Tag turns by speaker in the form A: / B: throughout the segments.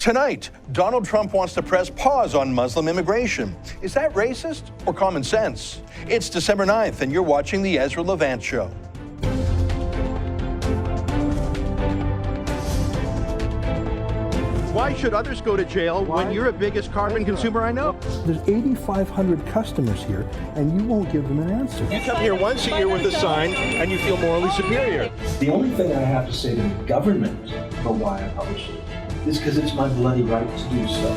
A: Tonight, Donald Trump wants to press pause on Muslim immigration. Is that racist or common sense? It's December 9th, and you're watching The Ezra Levant Show. Why should others go to jail when you're the biggest carbon consumer I know?
B: There's 8,500 customers here, and you won't give them an answer.
A: You come here once a year with a sign, and you feel morally superior.
B: The only thing I have to say to the government for why I publish it is because it's my bloody right to do so.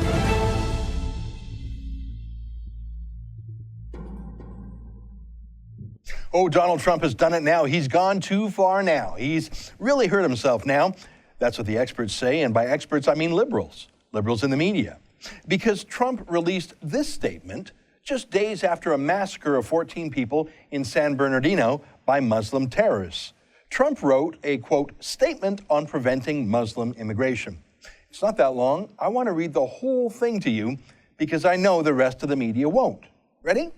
A: Oh, Donald Trump has done it now. He's gone too far now. He's really hurt himself now. That's what the experts say, and by experts, I mean liberals in the media. Because Trump released this statement just days after a massacre of 14 people in San Bernardino by Muslim terrorists. Trump wrote a, quote, statement on preventing Muslim immigration. It's not that long. I want to read the whole thing to you because I know the rest of the media won't. Ready?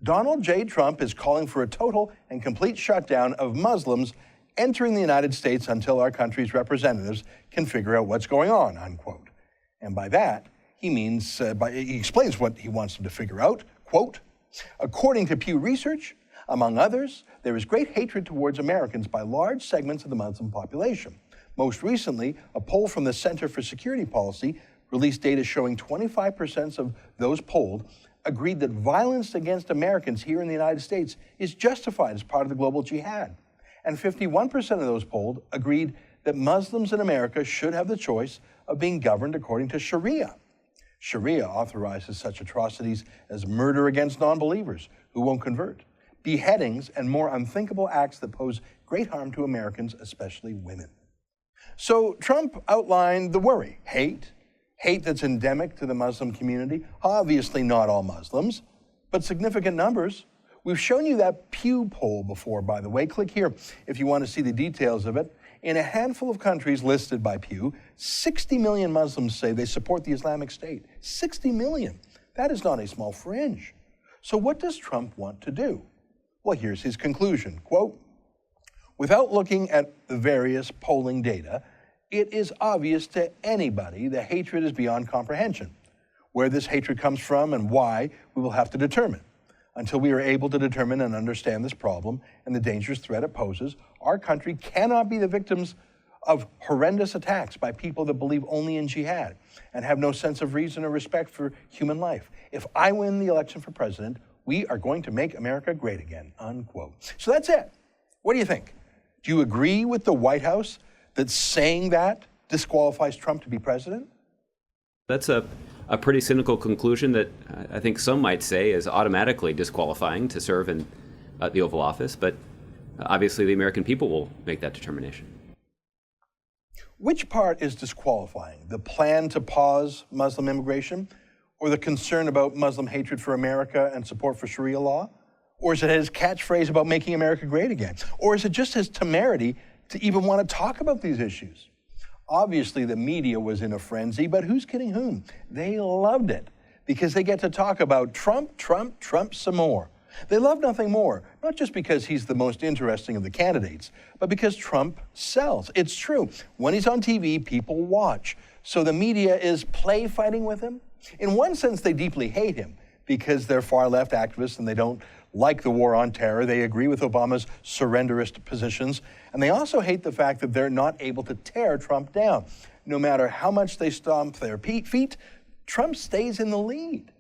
A: Donald J. Trump is calling for a total and complete shutdown of Muslims entering the United States until our country's representatives can figure out what's going on, unquote. And by that, he means, he explains what he wants them to figure out, quote, according to Pew Research, among others, there is great hatred towards Americans by large segments of the Muslim population. Most recently, a poll from the Center for Security Policy released data showing 25% of those polled agreed that violence against Americans here in the United States is justified as part of the global jihad. And 51% of those polled agreed that Muslims in America should have the choice of being governed according to Sharia. Sharia authorizes such atrocities as murder against non-believers who won't convert, beheadings, and more unthinkable acts that pose great harm to Americans, especially women. So Trump outlined the worry, hate that's endemic to the Muslim community, obviously not all Muslims, but significant numbers. We've shown you that Pew poll before, by the way. Click here if you want to see the details of it. In a handful of countries listed by Pew, 60 million Muslims say they support the Islamic State. 60 million. That is not a small fringe. So what does Trump want to do? Well, here's his conclusion, quote, without looking at the various polling data, it is obvious to anybody the hatred is beyond comprehension. Where this hatred comes from and why, we will have to determine. Until we are able to determine and understand this problem and the dangerous threat it poses, our country cannot be the victims of horrendous attacks by people that believe only in jihad and have no sense of reason or respect for human life. If I win the election for president, we are going to make America great again, unquote. So that's it. What do you think? Do you agree with the White House that saying that disqualifies Trump to be president?
C: That's a pretty cynical conclusion that I think some might say is automatically disqualifying to serve in the Oval Office, but obviously the American people will make that determination.
A: Which part is disqualifying? The plan to pause Muslim immigration, or the concern about Muslim hatred for America and support for Sharia law? Or is it his catchphrase about making America great again? Or is it just his temerity to even want to talk about these issues? Obviously, the media was in a frenzy, but who's kidding whom? They loved it because they get to talk about Trump, Trump, Trump some more. They love nothing more, not just because he's the most interesting of the candidates, but because Trump sells. It's true. When he's on TV, people watch. So the media is play fighting with him. In one sense, they deeply hate him because they're far-left activists and they don't like the war on terror. They agree with Obama's surrenderist positions. And they also hate the fact that they're not able to tear Trump down. No matter how much they stomp their feet, Trump stays in the lead.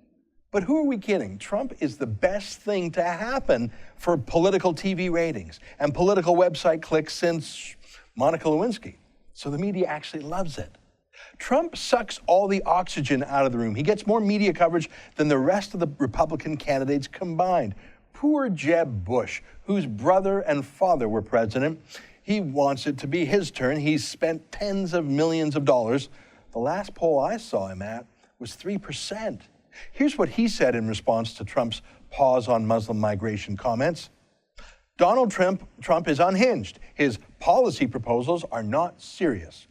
A: But who are we kidding? Trump is the best thing to happen for political TV ratings and political website clicks since Monica Lewinsky. So the media actually loves it. Trump sucks all the oxygen out of the room. He gets more media coverage than the rest of the Republican candidates combined. Poor Jeb Bush, whose brother and father were president. He wants it to be his turn. He's spent tens of millions of dollars. The last poll I saw him at was 3%. Here's what he said in response to Trump's pause on Muslim migration comments. Donald Trump is unhinged. His policy proposals are not serious.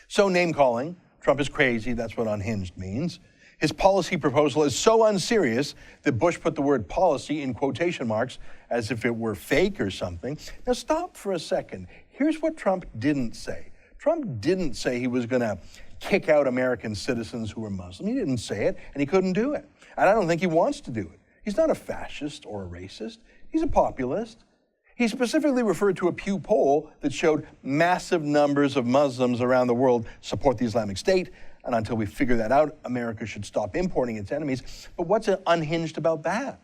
A: So name-calling, Trump is crazy, that's what unhinged means. His policy proposal is so unserious that Bush put the word policy in quotation marks as if it were fake or something. Now stop for a second. Here's what Trump didn't say. Trump didn't say he was going to kick out American citizens who are Muslim. He didn't say it, and he couldn't do it. And I don't think he wants to do it. He's not a fascist or a racist. He's a populist. He specifically referred to a Pew poll that showed massive numbers of Muslims around the world support the Islamic State, and until we figure that out, America should stop importing its enemies. But what's unhinged about that?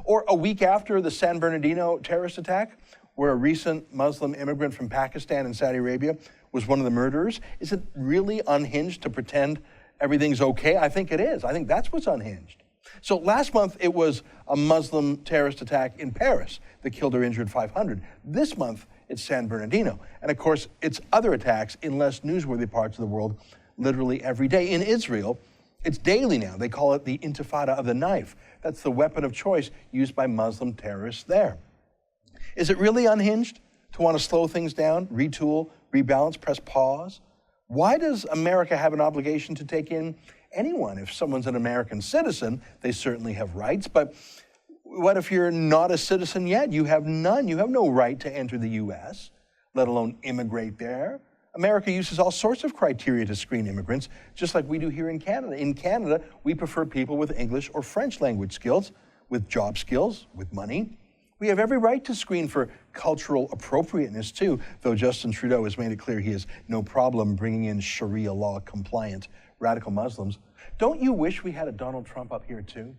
A: Or a week after the San Bernardino terrorist attack, where a recent Muslim immigrant from Pakistan and Saudi Arabia was one of the murderers, is it really unhinged to pretend everything's okay? I think it is. I think that's what's unhinged. So last month, it was a Muslim terrorist attack in Paris that killed or injured 500. This month, it's San Bernardino. And of course, it's other attacks in less newsworthy parts of the world literally every day. In Israel, it's daily now. They call it the Intifada of the knife. That's the weapon of choice used by Muslim terrorists there. Is it really unhinged to want to slow things down, retool, rebalance, press pause? Why does America have an obligation to take in anyone? If someone's an American citizen, they certainly have rights. But what if you're not a citizen yet? You have none. You have no right to enter the U.S., let alone immigrate there. America uses all sorts of criteria to screen immigrants, just like we do here in Canada. In Canada, we prefer people with English or French language skills, with job skills, with money. We have every right to screen for cultural appropriateness, too, though Justin Trudeau has made it clear he has no problem bringing in Sharia law-compliant radical Muslims. Don't you wish we had a Donald Trump up here, too?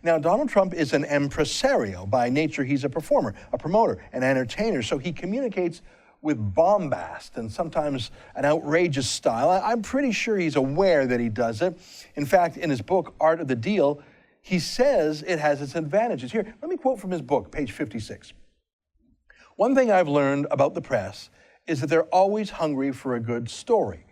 A: Now, Donald Trump is an impresario. By nature, he's a performer, a promoter, an entertainer, so he communicates with bombast and sometimes an outrageous style. I'm pretty sure he's aware that he does it. In fact, in his book, Art of the Deal, he says it has its advantages. Here, let me quote from his book, page 56. One thing I've learned about the press is that they're always hungry for a good story.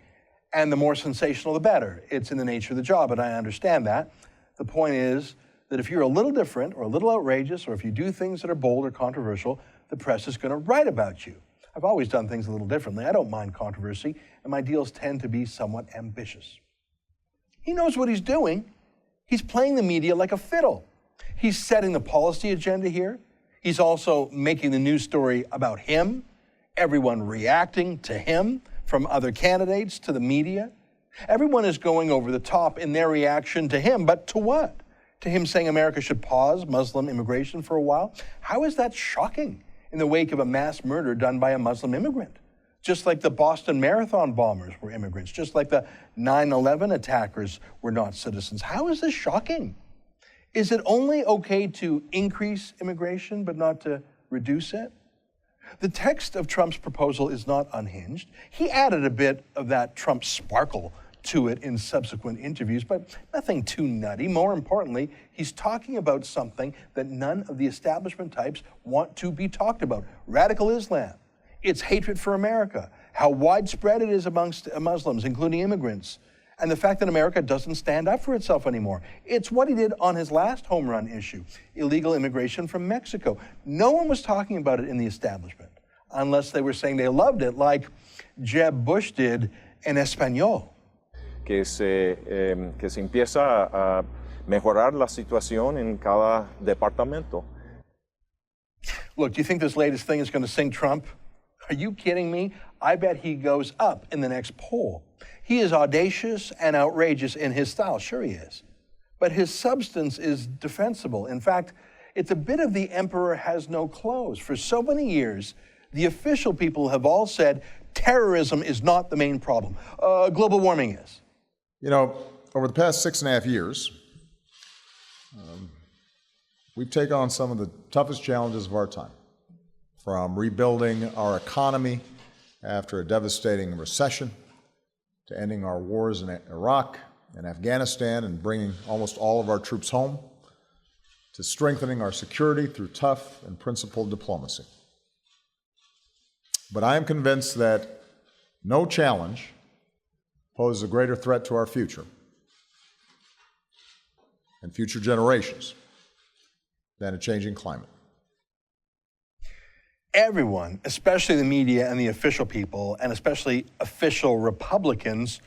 A: And the more sensational, the better. It's in the nature of the job, and I understand that. The point is that if you're a little different or a little outrageous, or if you do things that are bold or controversial, the press is going to write about you. I've always done things a little differently. I don't mind controversy, and my deals tend to be somewhat ambitious. He knows what he's doing. He's playing the media like a fiddle. He's setting the policy agenda here. He's also making the news story about him, everyone reacting to him, from other candidates to the media. Everyone is going over the top in their reaction to him, but to what? To him saying America should pause Muslim immigration for a while? How is that shocking in the wake of a mass murder done by a Muslim immigrant? Just like the Boston Marathon bombers were immigrants, just like the 9/11 attackers were not citizens. How is this shocking? Is it only okay to increase immigration but not to reduce it? The text of Trump's proposal is not unhinged. He added a bit of that Trump sparkle to it in subsequent interviews, but nothing too nutty. More importantly, he's talking about something that none of the establishment types want to be talked about: radical Islam, its hatred for America, how widespread it is amongst Muslims, including immigrants, and the fact that America doesn't stand up for itself anymore. It's what he did on his last home run issue, illegal immigration from Mexico. No one was talking about it in the establishment, unless they were saying they loved it, like Jeb Bush did in Espanol.
D: Que se empieza a mejorar la situación en cada departamento.
A: Look, do you think this latest thing is going to sink Trump? Are you kidding me? I bet he goes up in the next poll. He is audacious and outrageous in his style. Sure he is. But his substance is defensible. In fact, it's a bit of the emperor has no clothes. For so many years, the official people have all said terrorism is not the main problem. Global warming is.
E: You know, over the past 6.5 years, we've taken on some of the toughest challenges of our time, from rebuilding our economy after a devastating recession, to ending our wars in Iraq and Afghanistan and bringing almost all of our troops home, to strengthening our security through tough and principled diplomacy. But I am convinced that no challenge poses a greater threat to our future and future generations than a changing climate.
A: Everyone, especially the media and the official people, and especially official Republicans,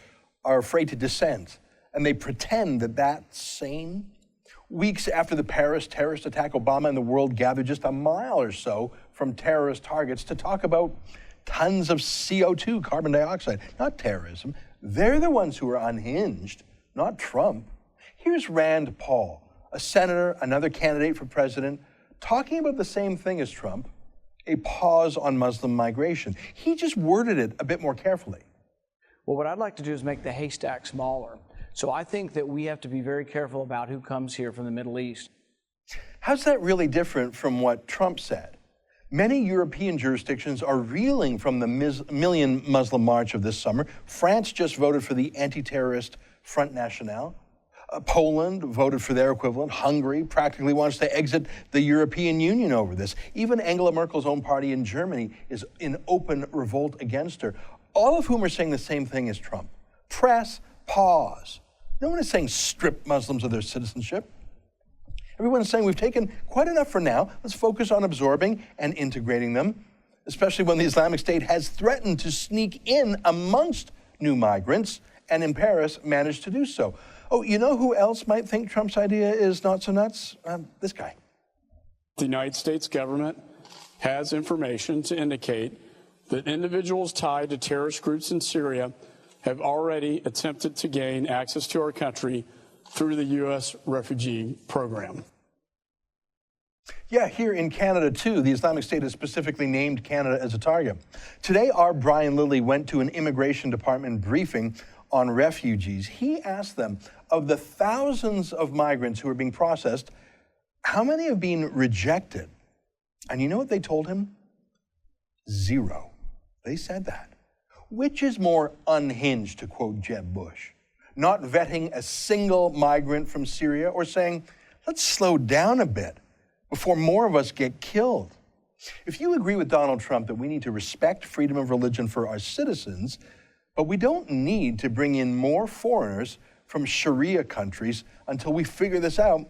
A: are afraid to dissent, and they pretend that that's sane. Weeks after the Paris terrorist attack, Obama and the world gathered just a mile or so from terrorist targets to talk about tons of CO2, carbon dioxide, not terrorism, They're the ones who are unhinged, not Trump. Here's Rand Paul, a senator, another candidate for president, talking about the same thing as Trump, a pause on Muslim migration. He just worded it a bit more carefully.
F: Well, what I'd like to do is make the haystack smaller. So I think that we have to be very careful about who comes here from the Middle East.
A: How's that really different from what Trump said? Many European jurisdictions are reeling from the million Muslim march of this summer. France just voted for the anti-terrorist Front National. Poland voted for their equivalent. Hungary practically wants to exit the European Union over this. Even Angela Merkel's own party in Germany is in open revolt against her, all of whom are saying the same thing as Trump. Press pause. No one is saying strip Muslims of their citizenship. Everyone is saying we've taken quite enough for now. Let's focus on absorbing and integrating them, especially when the Islamic State has threatened to sneak in amongst new migrants, and in Paris managed to do so. Oh, you know who else might think Trump's idea is not so nuts? This guy.
G: The United States government has information to indicate that individuals tied to terrorist groups in Syria have already attempted to gain access to our country through the U.S. refugee program.
A: Yeah, here in Canada, too, the Islamic State has specifically named Canada as a target. Today, our Brian Lilly went to an immigration department briefing on refugees. He asked them, of the thousands of migrants who are being processed, how many have been rejected? And you know what they told him? 0. They said that. Which is more unhinged, to quote Jeb Bush? Not vetting a single migrant from Syria, or saying, let's slow down a bit before more of us get killed? If you agree with Donald Trump that we need to respect freedom of religion for our citizens, but we don't need to bring in more foreigners from Sharia countries until we figure this out,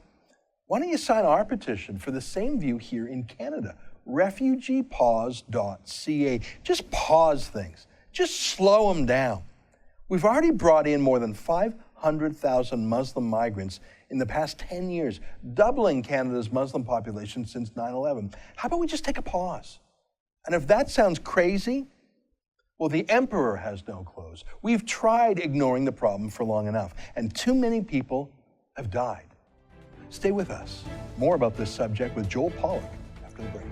A: why don't you sign our petition for the same view here in Canada? refugeepause.ca. Just pause things. Just slow them down. We've already brought in more than 500,000 Muslim migrants in the past 10 years, doubling Canada's Muslim population since 9/11. How about we just take a pause? And if that sounds crazy, well, the emperor has no clothes. We've tried ignoring the problem for long enough, and too many people have died. Stay with us. More about this subject with Joel Pollack after the break.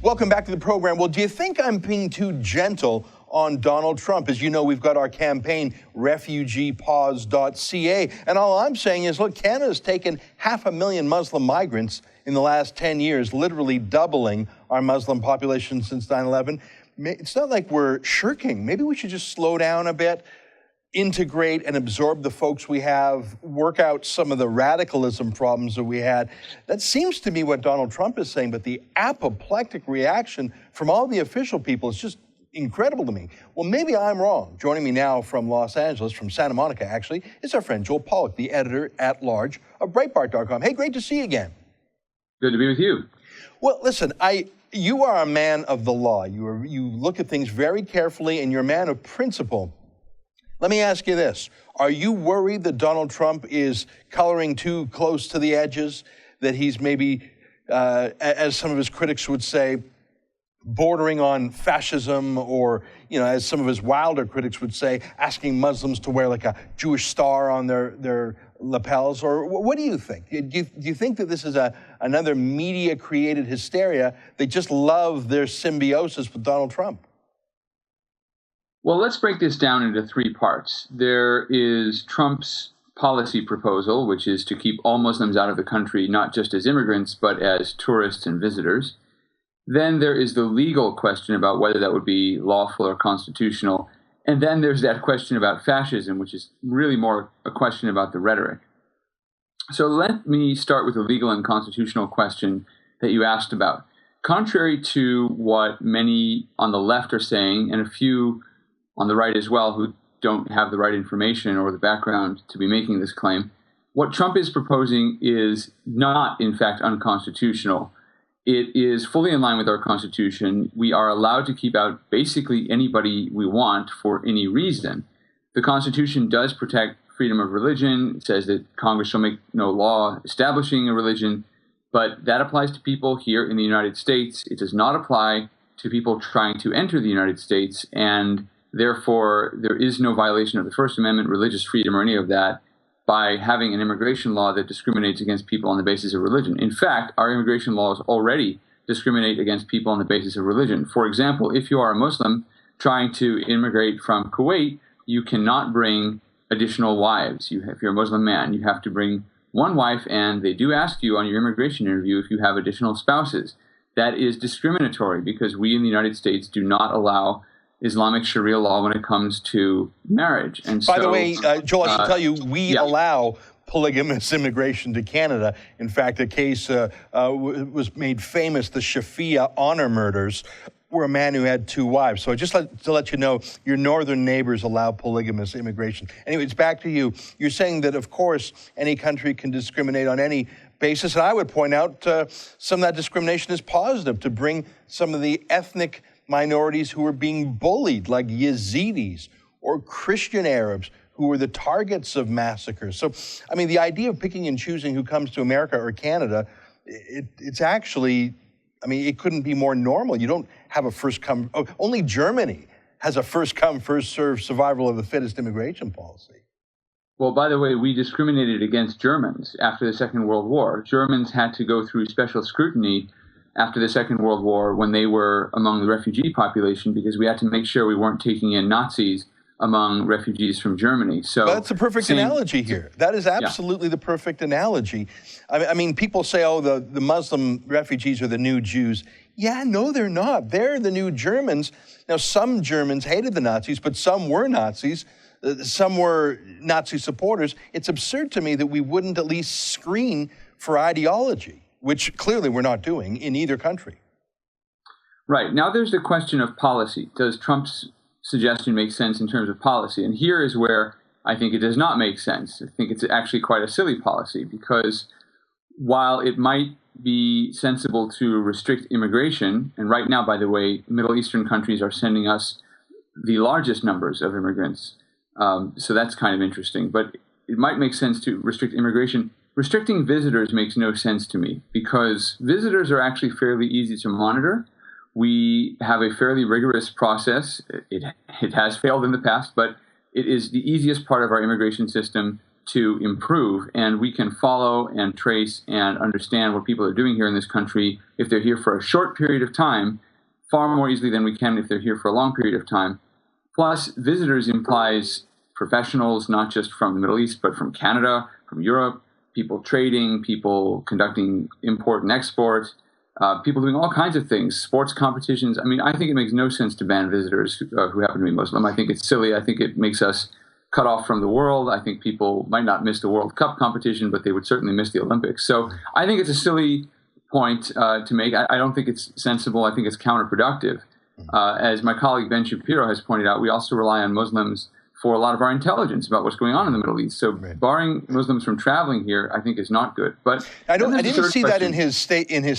A: Welcome back to the program. Well, do you think I'm being too gentle on Donald Trump? As you know, we've got our campaign, refugeepause.ca. And all I'm saying is, look, Canada's taken 500,000 Muslim migrants in the last 10 years, literally doubling our Muslim population since 9/11. It's not like we're shirking. Maybe we should just slow down a bit, integrate and absorb the folks we have, work out some of the radicalism problems that we had. That seems to be what Donald Trump is saying, but the apoplectic reaction from all the official people is just incredible to me. Well, maybe I'm wrong. Joining me now from Los Angeles, from Santa Monica actually, is our friend Joel Pollack, the editor-at-large of Breitbart.com. Hey, great to see you again.
H: Good to be with you.
A: Well, listen, you are a man of the law. You look at things very carefully, and you're a man of principle. Let me ask you this. Are you worried that Donald Trump is coloring too close to the edges, that he's maybe, as some of his critics would say, bordering on fascism, or, as some of his wilder critics would say, asking Muslims to wear like a Jewish star on their lapels? Or what do you think? Do you think that this is another media-created hysteria? They just love their symbiosis with Donald Trump.
H: Well, let's break this down into 3 parts. There is Trump's policy proposal, which is to keep all Muslims out of the country, not just as immigrants, but as tourists and visitors. Then there is the legal question about whether that would be lawful or constitutional. And then there's that question about fascism, which is really more a question about the rhetoric. So let me start with the legal and constitutional question that you asked about. Contrary to what many on the left are saying, and a few on the right as well, who don't have the right information or the background to be making this claim, What Trump is proposing is not, in fact, unconstitutional. It is fully in line with our Constitution. We are allowed to keep out basically anybody we want for any reason. The Constitution does protect freedom of religion. It says that Congress shall make no law establishing a religion, but that applies to people here in the United States. It does not apply to people trying to enter the United States, and therefore there is no violation of the First Amendment, religious freedom, or any of that by having an immigration law that discriminates against people on the basis of religion. In fact, our immigration laws already discriminate against people on the basis of religion. For example, if you are a Muslim trying to immigrate from Kuwait, you cannot bring additional wives. If you're a Muslim man, you have to bring one wife, and they do ask you on your immigration interview if you have additional spouses. That is discriminatory because we in the United States do not allow Islamic Sharia law when it comes to marriage. And
A: By the way, Joel, I should tell you, we
H: yeah.
A: allow polygamous immigration to Canada. In fact, a case was made famous, the Shafia honor murders, where a man who had 2 wives. So just to let you know, your northern neighbors allow polygamous immigration. Anyways, back to you. You're saying that, of course, any country can discriminate on any basis. And I would point out some of that discrimination is positive to bring some of the ethnic minorities who are being bullied, like Yazidis or Christian Arabs, who were the targets of massacres. So, I mean, the idea of picking and choosing who comes to America or Canada, it's actually, I mean, it couldn't be more normal. You don't have a first come, only Germany has a first come, first served survival of the fittest immigration policy.
H: Well, by the way, we discriminated against Germans after the Second World War. Germans had to go through special scrutiny after the Second World War when they were among the refugee population because we had to make sure we weren't taking in Nazis among refugees from Germany. So
A: that's the perfect analogy here. That is absolutely the perfect analogy. I mean, people say, oh, the Muslim refugees are the new Jews. Yeah, no, they're not. They're the new Germans. Now, some Germans hated the Nazis, but some were Nazis. Some were Nazi supporters. It's absurd to me that we wouldn't at least screen for ideology, which clearly we're not doing in either country.
H: Right. Now there's the question of policy. Does Trump's suggestion make sense in terms of policy? And here is where I think it does not make sense. I think it's actually quite a silly policy because while it might be sensible to restrict immigration, and right now, by the way, Middle Eastern countries are sending us the largest numbers of immigrants. So that's kind of interesting. But it might make sense to restrict immigration. Restricting visitors makes no sense to me because visitors are actually fairly easy to monitor. We have a fairly rigorous process. It has failed in the past, but it is the easiest part of our immigration system to improve. And we can follow and trace and understand what people are doing here in this country if they're here for a short period of time, far more easily than we can if they're here for a long period of time. Plus, visitors implies professionals, not just from the Middle East, but from Canada, from Europe, people trading, people conducting import and export, people doing all kinds of things, sports competitions. I mean, I think it makes no sense to ban visitors who happen to be Muslim. I think it's silly. I think it makes us cut off from the world. I think people might not miss the World Cup competition, but they would certainly miss the Olympics. So I think it's a silly point to make. I don't think it's sensible. I think it's counterproductive. As my colleague Ben Shapiro has pointed out, we also rely on Muslims for a lot of our intelligence about what's going on in the Middle East. So barring Muslims from traveling here, I think is not good. But
A: I didn't see that in his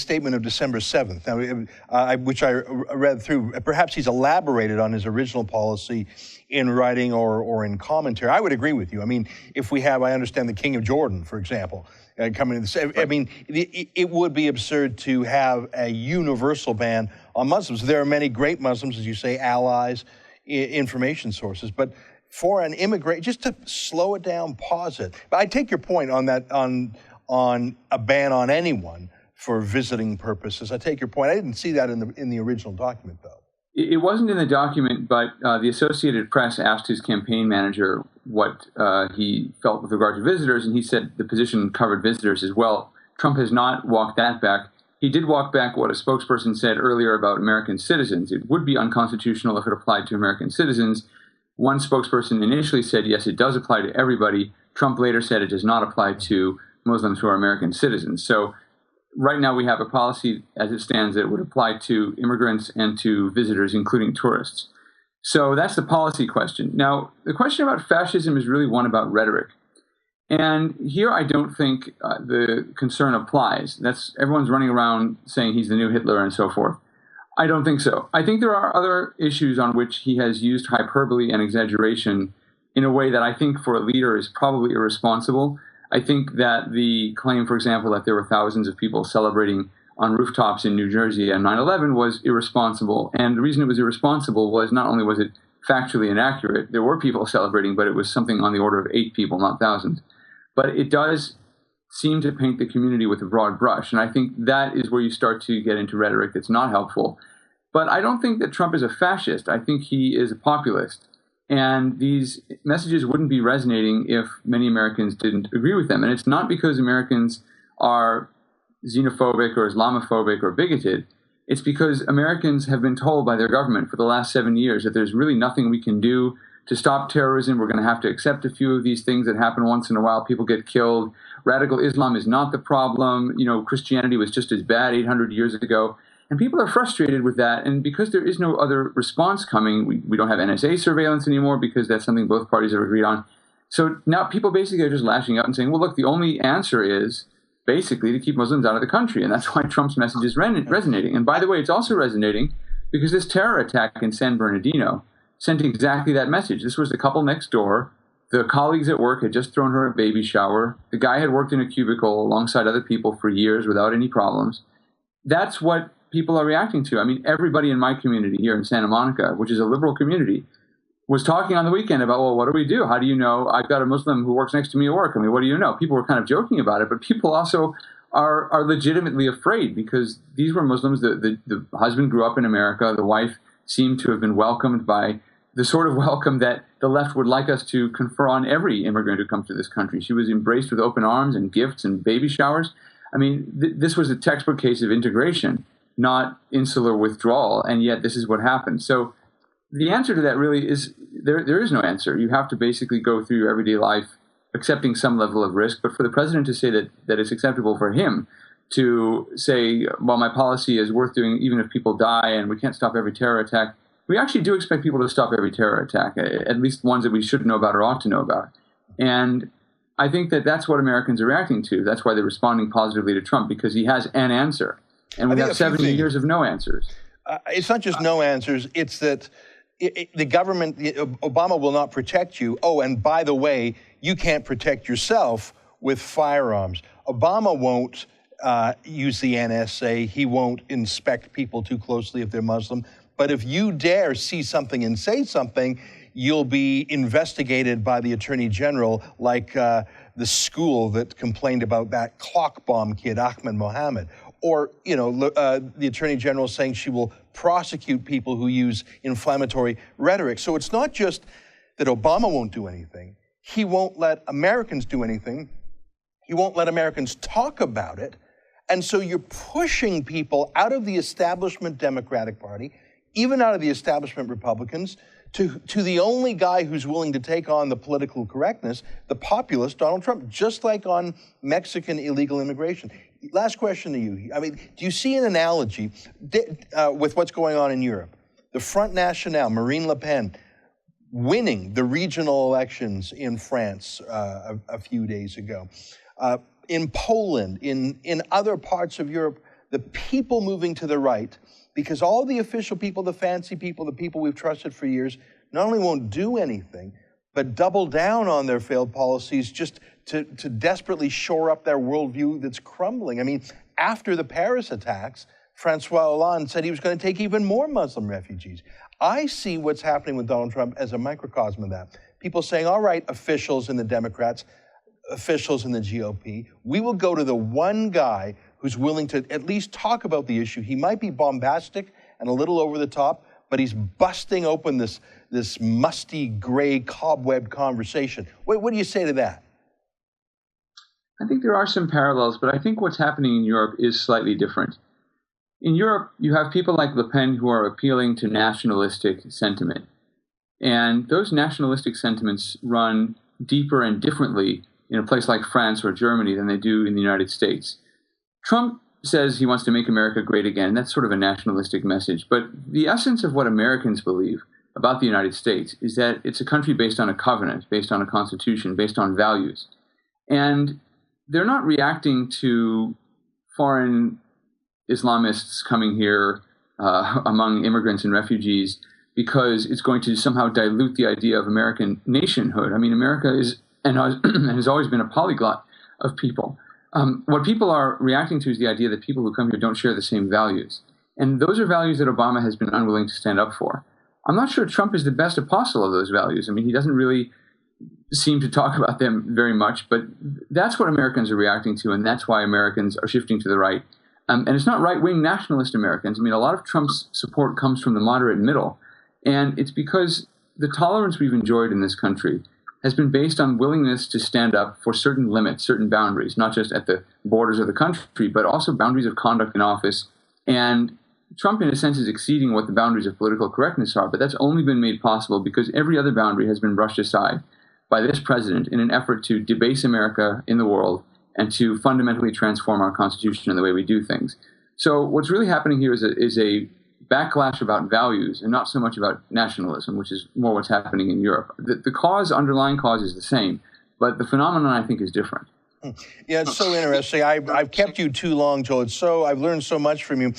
A: statement of December 7th, which I read through. Perhaps he's elaborated on his original policy in writing or in commentary. I would agree with you. I mean, if we have, I understand the King of Jordan, for example, coming in. I mean, it would be absurd to have a universal ban on Muslims. There are many great Muslims, as you say, allies, information sources, but for an immigrant, just to slow it down, pause it. But I take your point on that, on a ban on anyone for visiting purposes. I take your point. I didn't see that in the original document, though.
H: It wasn't in the document, but the Associated Press asked his campaign manager what he felt with regard to visitors, and he said the position covered visitors as well. Trump has not walked that back. He did walk back what a spokesperson said earlier about American citizens. It would be unconstitutional if it applied to American citizens. One spokesperson initially said, yes, it does apply to everybody. Trump later said it does not apply to Muslims who are American citizens. So right now we have a policy as it stands that would apply to immigrants and to visitors, including tourists. So that's the policy question. Now, the question about fascism is really one about rhetoric. And here I don't think the concern applies. Everyone's running around saying he's the new Hitler and so forth. I don't think so. I think there are other issues on which he has used hyperbole and exaggeration in a way that I think for a leader is probably irresponsible. I think that the claim, for example, that there were thousands of people celebrating on rooftops in New Jersey on 9/11 was irresponsible. And the reason it was irresponsible was not only was it factually inaccurate, there were people celebrating, but it was something on the order of 8 people, not thousands. But it does seem to paint the community with a broad brush. And I think that is where you start to get into rhetoric that's not helpful. But I don't think that Trump is a fascist. I think he is a populist. And these messages wouldn't be resonating if many Americans didn't agree with them. And it's not because Americans are xenophobic or Islamophobic or bigoted. It's because Americans have been told by their government for the last 7 years that there's really nothing we can do to stop terrorism. We're going to have to accept a few of these things that happen once in a while. People get killed. Radical Islam is not the problem. Christianity was just as bad 800 years ago. And people are frustrated with that. And because there is no other response coming, we don't have NSA surveillance anymore because that's something both parties have agreed on. So now people basically are just lashing out and saying, well, look, the only answer is basically to keep Muslims out of the country. And that's why Trump's message is resonating. And by the way, it's also resonating because this terror attack in San Bernardino sent exactly that message. This was the couple next door. The colleagues at work had just thrown her a baby shower. The guy had worked in a cubicle alongside other people for years without any problems. That's what people are reacting to. I mean, everybody in my community here in Santa Monica, which is a liberal community, was talking on the weekend about, well, what do we do? How do you know? I've got a Muslim who works next to me at work. I mean, what do you know? People were kind of joking about it, but people also are legitimately afraid because these were Muslims. The husband grew up in America. The wife seemed to have been welcomed by the sort of welcome that the left would like us to confer on every immigrant who comes to this country. She was embraced with open arms and gifts and baby showers. I mean, this was a textbook case of integration, not insular withdrawal, and yet this is what happened. So the answer to that really is there is no answer. You have to basically go through your everyday life accepting some level of risk. But for the president to say that it's acceptable for him to say, well, my policy is worth doing even if people die and we can't stop every terror attack, we actually do expect people to stop every terror attack, at least ones that we should know about or ought to know about. And I think that that's what Americans are reacting to. That's why they're responding positively to Trump, because he has an answer. And we have 70 years of no answers.
A: It's not just no answers. It's that the government, Obama will not protect you. Oh, and by the way, you can't protect yourself with firearms. Obama won't use the NSA. He won't inspect people too closely if they're Muslim. But if you dare see something and say something, you'll be investigated by the Attorney General, like the school that complained about that clock bomb kid, Ahmed Mohammed. Or, the Attorney General saying she will prosecute people who use inflammatory rhetoric. So it's not just that Obama won't do anything. He won't let Americans do anything. He won't let Americans talk about it. And so you're pushing people out of the establishment Democratic Party, even out of the establishment Republicans, to the only guy who's willing to take on the political correctness, the populist Donald Trump, just like on Mexican illegal immigration. Last question to you. I mean, do you see an analogy with what's going on in Europe? The Front National, Marine Le Pen, winning the regional elections in France a few days ago. In Poland, in other parts of Europe, the people moving to the right, because all the official people, the fancy people, the people we've trusted for years, not only won't do anything, but double down on their failed policies just to desperately shore up their worldview that's crumbling. I mean, after the Paris attacks, Francois Hollande said he was going to take even more Muslim refugees. I see what's happening with Donald Trump as a microcosm of that. People saying, all right, officials in the Democrats, officials in the GOP, we will go to the one guy who's willing to at least talk about the issue. He might be bombastic and a little over the top, but he's busting open this musty, gray, cobweb conversation. What do you say to that?
H: I think there are some parallels, but I think what's happening in Europe is slightly different. In Europe, you have people like Le Pen who are appealing to nationalistic sentiment. And those nationalistic sentiments run deeper and differently in a place like France or Germany than they do in the United States. Trump says he wants to make America great again. That's sort of a nationalistic message. But the essence of what Americans believe about the United States is that it's a country based on a covenant, based on a constitution, based on values. And they're not reacting to foreign Islamists coming here among immigrants and refugees because it's going to somehow dilute the idea of American nationhood. I mean, America is and has always been a polyglot of people. What people are reacting to is the idea that people who come here don't share the same values. And those are values that Obama has been unwilling to stand up for. I'm not sure Trump is the best apostle of those values. I mean, he doesn't really seem to talk about them very much, but that's what Americans are reacting to, and that's why Americans are shifting to the right. And it's not right-wing nationalist Americans. I mean, a lot of Trump's support comes from the moderate middle, and it's because the tolerance we've enjoyed in this country has been based on willingness to stand up for certain limits, certain boundaries, not just at the borders of the country, but also boundaries of conduct in office. And Trump, in a sense, is exceeding what the boundaries of political correctness are, but that's only been made possible because every other boundary has been brushed aside by this president in an effort to debase America in the world and to fundamentally transform our Constitution and the way we do things. So what's really happening here is a backlash about values and not so much about nationalism, which is more what's happening in Europe. The underlying cause is the same, but the phenomenon, I think, is different.
A: Yeah, it's so interesting. I've kept you too long, Joel. I've learned so much from you.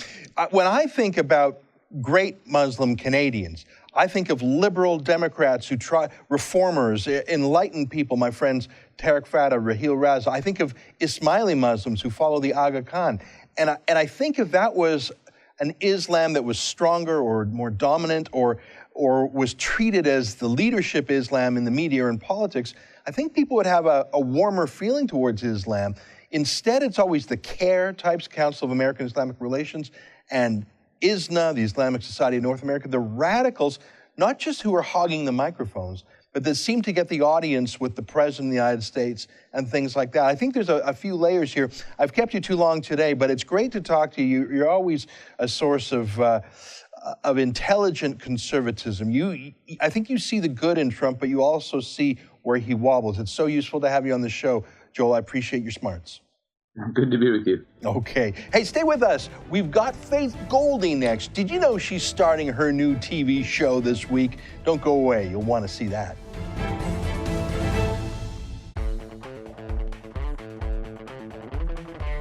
A: When I think about great Muslim Canadians, I think of liberal Democrats who try, reformers, enlightened people, my friends Tariq Fata, Raheel Raza. I think of Ismaili Muslims who follow the Aga Khan. And I think if that was an Islam that was stronger or more dominant or was treated as the leadership Islam in the media or in politics, I think people would have a warmer feeling towards Islam. Instead, it's always the CARE types, Council of American Islamic Relations, and ISNA, the Islamic Society of North America, the radicals, not just who are hogging the microphones, but that seem to get the audience with the President of the United States and things like that. I think there's a few layers here. I've kept you too long today, but it's great to talk to you. You're always a source of intelligent conservatism. I think you see the good in Trump, but you also see where he wobbles. It's so useful to have you on the show, Joel. I appreciate your smarts.
H: Good to be with you.
A: Okay. Hey, stay with us. We've got Faith Goldy next. Did you know she's starting her new TV show this week? Don't go away. You'll want to see that.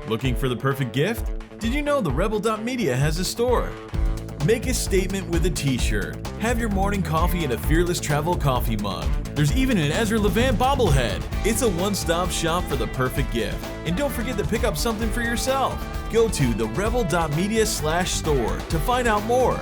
I: Looking for the perfect gift? Did you know TheRebel.media has a store? Make a statement with a t-shirt. Have your morning coffee in a Fearless Travel coffee mug. There's even an Ezra Levant bobblehead. It's a one-stop shop for the perfect gift. And don't forget to pick up something for yourself. Go to TheRebel.media/store to find out more.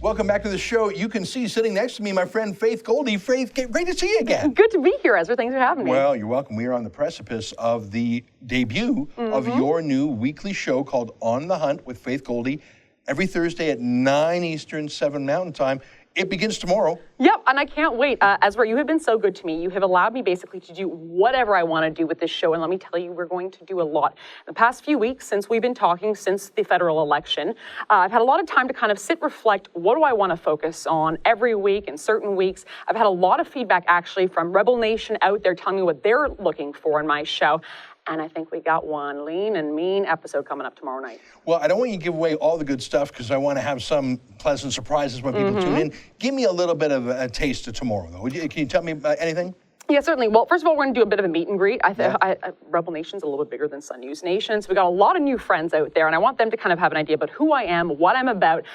A: Welcome back to the show. You can see sitting next to me my friend Faith Goldy. Faith, great to see you again.
J: Good to be here, Ezra. Thanks for having me.
A: Well, you're welcome. We are on the precipice of the debut of your new weekly show called On the Hunt with Faith Goldy, every Thursday at 9 Eastern, 7 Mountain Time. It begins tomorrow.
J: Yep, and I can't wait. Ezra, you have been so good to me. You have allowed me basically to do whatever I want to do with this show, and let me tell you, we're going to do a lot. The past few weeks, since we've been talking, since the federal election, I've had a lot of time to kind of sit, reflect, what do I want to focus on every week and certain weeks. I've had a lot of feedback, actually, from Rebel Nation out there telling me what they're looking for in my show. And I think we got one lean and mean episode coming up tomorrow night.
A: Well, I don't want you to give away all the good stuff because I want to have some pleasant surprises when people tune in. Give me a little bit of a taste of tomorrow, though. Can you tell me anything?
J: Yeah, certainly. Well, first of all, we're going to do a bit of a meet and greet. Rebel Nation's a little bit bigger than Sun News Nation, so we got a lot of new friends out there, and I want them to kind of have an idea about who I am, what I'm about.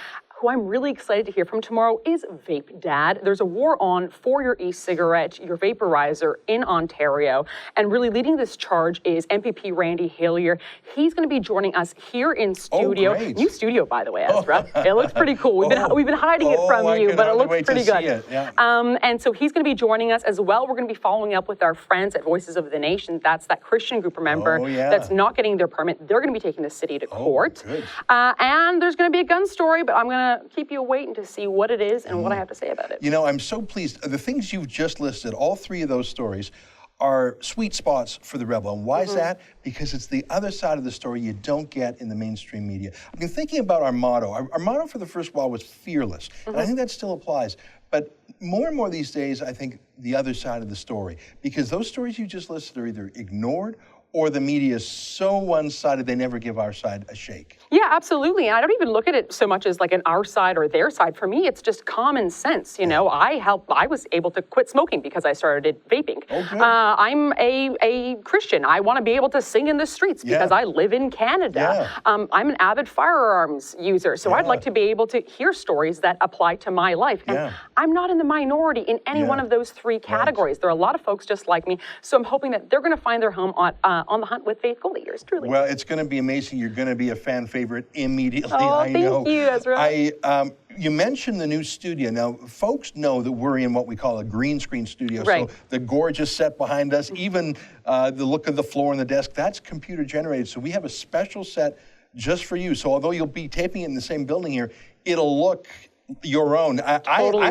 J: Who I'm really excited to hear from tomorrow is Vape Dad. There's a war on for your e-cigarette, your vaporizer in Ontario, and really leading this charge is MPP Randy Hillier. He's going to be joining us here in studio.
A: Oh, great.
J: New studio, by the way, Ezra. It looks pretty cool. We've been hiding it from you, but it looks pretty good.
A: Yeah.
J: And so he's going to be joining us as well. We're going to be following up with our friends at Voices of the Nation. That's that Christian group, remember, that's not getting their permit. They're going to be taking the city to court. And there's going to be a gun story, but I'm going to keep you waiting to see what it is and what I have to say about it.
A: You know, I'm so pleased. The things you've just listed, all three of those stories, are sweet spots for the Rebel. And why is that? Because it's the other side of the story you don't get in the mainstream media. I've been thinking about our motto. Our motto for the first while was fearless. And I think that still applies. But more and more these days, I think the other side of the story. Because those stories you just listed are either ignored or the media is so one-sided they never give our side a shake?
J: Yeah, absolutely. And I don't even look at it so much as like an our side or their side. For me, it's just common sense. You know, I was able to quit smoking because I started vaping.
A: Okay.
J: I'm a Christian. I want to be able to sing in the streets because I live in Canada. I'm an avid firearms user. So I'd like to be able to hear stories that apply to my life. And I'm not in the minority in any one of those three categories. There are a lot of folks just like me. So I'm hoping that they're going to find their home on the hunt with Faith Goldy, yours truly.
A: Well, it's going to be amazing. You're going to be a fan favorite immediately.
J: Oh,
A: I know.
J: thank you, Ezra.
A: You mentioned the new studio. Now, folks know that we're in what we call a green screen studio.
J: Right.
A: So the gorgeous set behind us, even the look of the floor and the desk, that's computer generated. So we have a special set just for you. So although you'll be taping it in the same building here, it'll look your own. I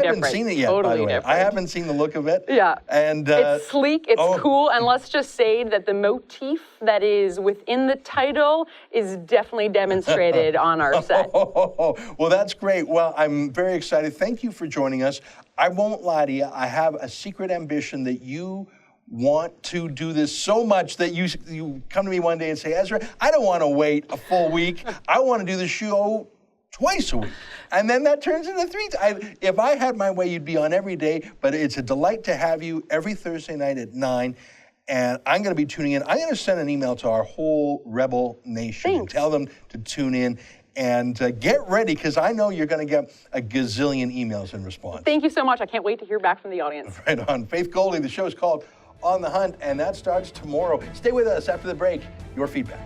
A: haven't seen it yet, by the way. I haven't seen the look of it.
J: Yeah.
A: And
J: it's sleek, it's cool, and let's just say that the motif that is within the title is definitely demonstrated on our set.
A: Well, that's great. Well, I'm very excited. Thank you for joining us. I won't lie to you. I have a secret ambition that you want to do this so much that you come to me one day and say, Ezra, I don't want to wait a full week. I want to do the show twice a week. And then that turns into 3 times. If I had my way, you'd be on every day, but it's a delight to have you every Thursday night at 9. And I'm going to be tuning in. I'm going to send an email to our whole Rebel Nation and tell them to tune in and get ready, because I know you're going to get a gazillion emails in response.
J: Thank you so much. I can't wait to hear back from the audience.
A: Right on. Faith Goldy, the show is called On the Hunt, and that starts tomorrow. Stay with us after the break. Your feedback.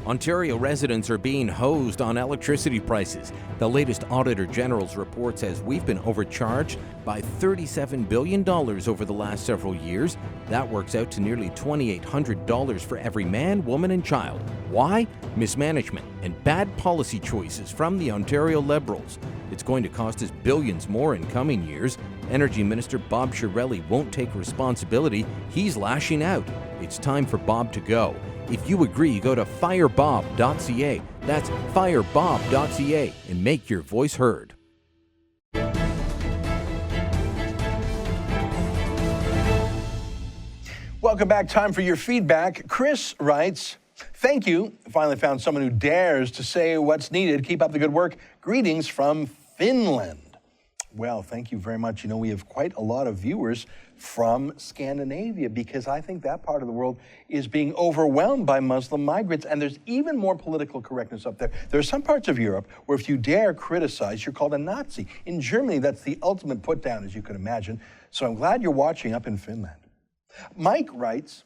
K: Ontario residents are being hosed on electricity prices. The latest Auditor General's report says we've been overcharged by $37 billion over the last several years. That works out to nearly $2,800 for every man, woman, and child. Why? Mismanagement and bad policy choices from the Ontario Liberals. It's going to cost us billions more in coming years. Energy Minister Bob Chiarelli won't take responsibility. He's lashing out. It's time for Bob to go. If you agree, go to firebob.ca. That's firebob.ca and make your voice heard.
A: Welcome back. Time for your feedback. Chris writes, thank you. Finally found someone who dares to say what's needed. Keep up the good work. Greetings from Finland. Well, thank you very much. You know, we have quite a lot of viewers from Scandinavia, because I think that part of the world is being overwhelmed by Muslim migrants, and there's even more political correctness up there. There are some parts of Europe where if you dare criticize, you're called a Nazi. In Germany, that's the ultimate put down, as you can imagine. So I'm glad you're watching up in Finland. Mike writes,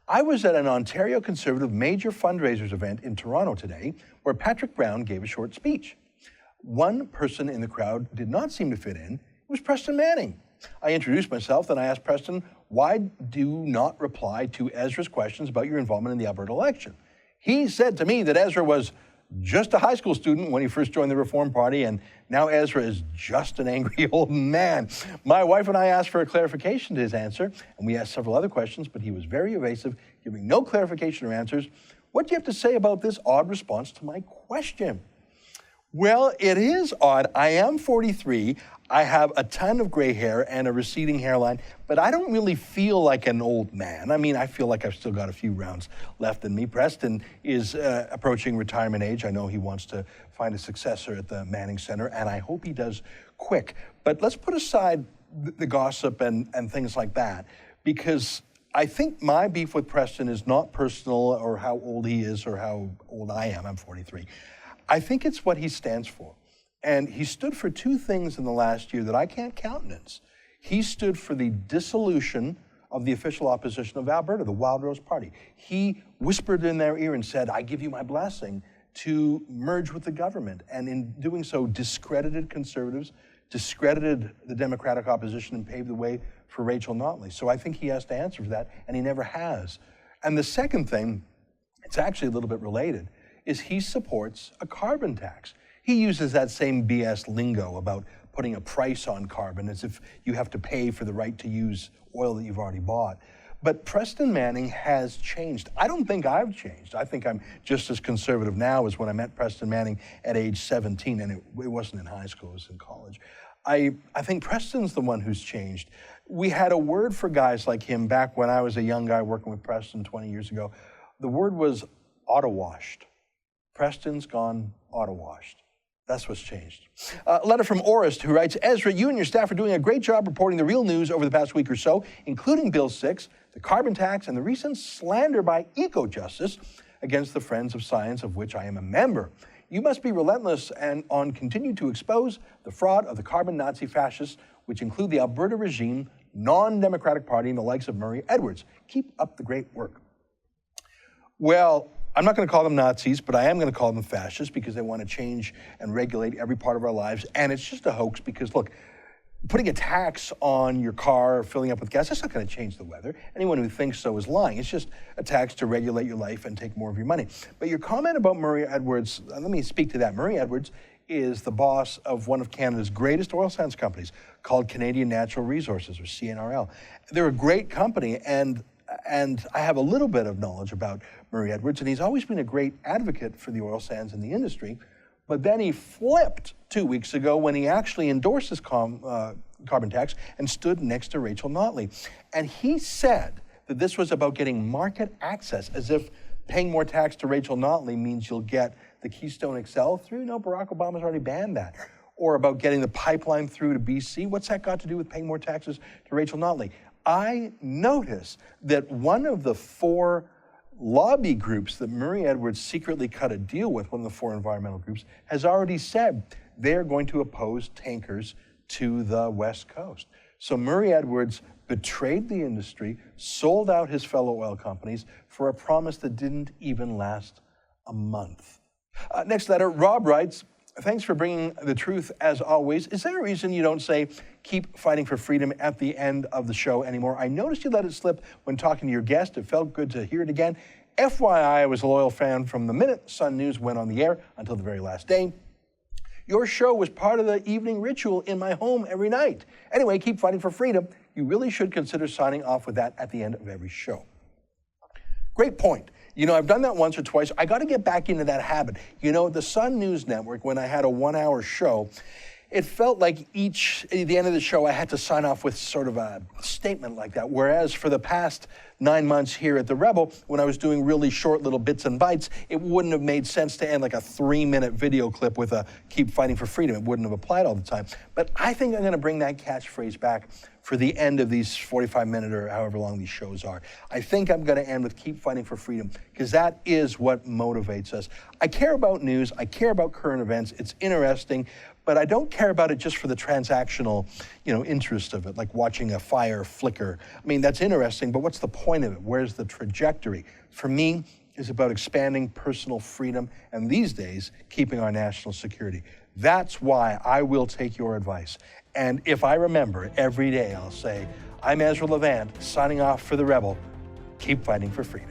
A: I was at an Ontario Conservative major fundraisers event in Toronto today where Patrick Brown gave a short speech. One person in the crowd did not seem to fit in. It was Preston Manning. I introduced myself, then I asked Preston, why do you not reply to Ezra's questions about your involvement in the Alberta election? He said to me that Ezra was just a high school student when he first joined the Reform Party, and now Ezra is just an angry old man. My wife and I asked for a clarification to his answer, and we asked several other questions, but he was very evasive, giving no clarification or answers. What do you have to say about this odd response to my question? Well, it is odd. I am 43. I have a ton of gray hair and a receding hairline, but I don't really feel like an old man. I mean, I feel like I've still got a few rounds left in me. Preston is approaching retirement age. I know he wants to find a successor at the Manning Center, and I hope he does quick. But let's put aside the gossip and things like that, because I think my beef with Preston is not personal or how old he is or how old I am. I'm 43. I think it's what he stands for. And he stood for two things in the last year that I can't countenance. He stood for the dissolution of the official opposition of Alberta, the Wild Rose Party. He whispered in their ear and said, I give you my blessing to merge with the government. And in doing so, discredited Conservatives, discredited the Democratic opposition, and paved the way for Rachel Notley. So I think he has to answer for that, and he never has. And the second thing, it's actually a little bit related, is he supports a carbon tax. He uses that same BS lingo about putting a price on carbon as if you have to pay for the right to use oil that you've already bought. But Preston Manning has changed. I don't think I've changed. I think I'm just as conservative now as when I met Preston Manning at age 17, and it wasn't in high school, it was in college. I think Preston's the one who's changed. We had a word for guys like him back when I was a young guy working with Preston 20 years ago. The word was auto-washed. Preston's gone auto-washed. That's what's changed. A letter from Orist, who writes, Ezra, you and your staff are doing a great job reporting the real news over the past week or so, including Bill 6, the carbon tax, and the recent slander by Eco-Justice against the Friends of Science, of which I am a member. You must be relentless and continue to expose the fraud of the carbon Nazi fascists, which include the Alberta regime, non-democratic party, and the likes of Murray Edwards. Keep up the great work. Well, I'm not going to call them Nazis, but I am going to call them fascists because they want to change and regulate every part of our lives. And it's just a hoax because, look, putting a tax on your car or filling up with gas, that's not going to change the weather. Anyone who thinks so is lying. It's just a tax to regulate your life and take more of your money. But your comment about Murray Edwards, let me speak to that. Murray Edwards is the boss of one of Canada's greatest oil sands companies called Canadian Natural Resources, or CNRL. They're a great company, and I have a little bit of knowledge about Murray Edwards, and he's always been a great advocate for the oil sands in the industry. But then he flipped 2 weeks ago when he actually endorsed this carbon tax and stood next to Rachel Notley. And he said that this was about getting market access, as if paying more tax to Rachel Notley means you'll get the Keystone XL through. No, Barack Obama's already banned that. Or about getting the pipeline through to BC. What's that got to do with paying more taxes to Rachel Notley? I noticed that one of the 4 lobby groups that Murray Edwards secretly cut a deal with, one of the 4 environmental groups, has already said they're going to oppose tankers to the West Coast. So Murray Edwards betrayed the industry, sold out his fellow oil companies for a promise that didn't even last a month. Next letter, Rob writes, thanks for bringing the truth as always. Is there a reason you don't say, keep fighting for freedom at the end of the show anymore? I noticed you let it slip when talking to your guest. It felt good to hear it again. FYI, I was a loyal fan from the minute Sun News went on the air until the very last day. Your show was part of the evening ritual in my home every night. Anyway, keep fighting for freedom. You really should consider signing off with that at the end of every show. Great point. You know, I've done that once or twice. I got to get back into that habit. You know, the Sun News Network, when I had a 1-hour show, it felt like at the end of the show, I had to sign off with sort of a statement like that. Whereas for the past 9 months here at The Rebel, when I was doing really short little bits and bites, it wouldn't have made sense to end like a 3-minute video clip with a keep fighting for freedom. It wouldn't have applied all the time. But I think I'm going to bring that catchphrase back for the end of these 45-minute or however long these shows are. I think I'm going to end with keep fighting for freedom because that is what motivates us. I care about news. I care about current events. It's interesting, but I don't care about it just for the transactional, interest of it, like watching a fire flicker. I mean, that's interesting, but what's the point of it? Where's the trajectory? For me, it's about expanding personal freedom and these days, keeping our national security. That's why I will take your advice. And if I remember every day, I'll say, I'm Ezra Levant, signing off for The Rebel. Keep fighting for freedom.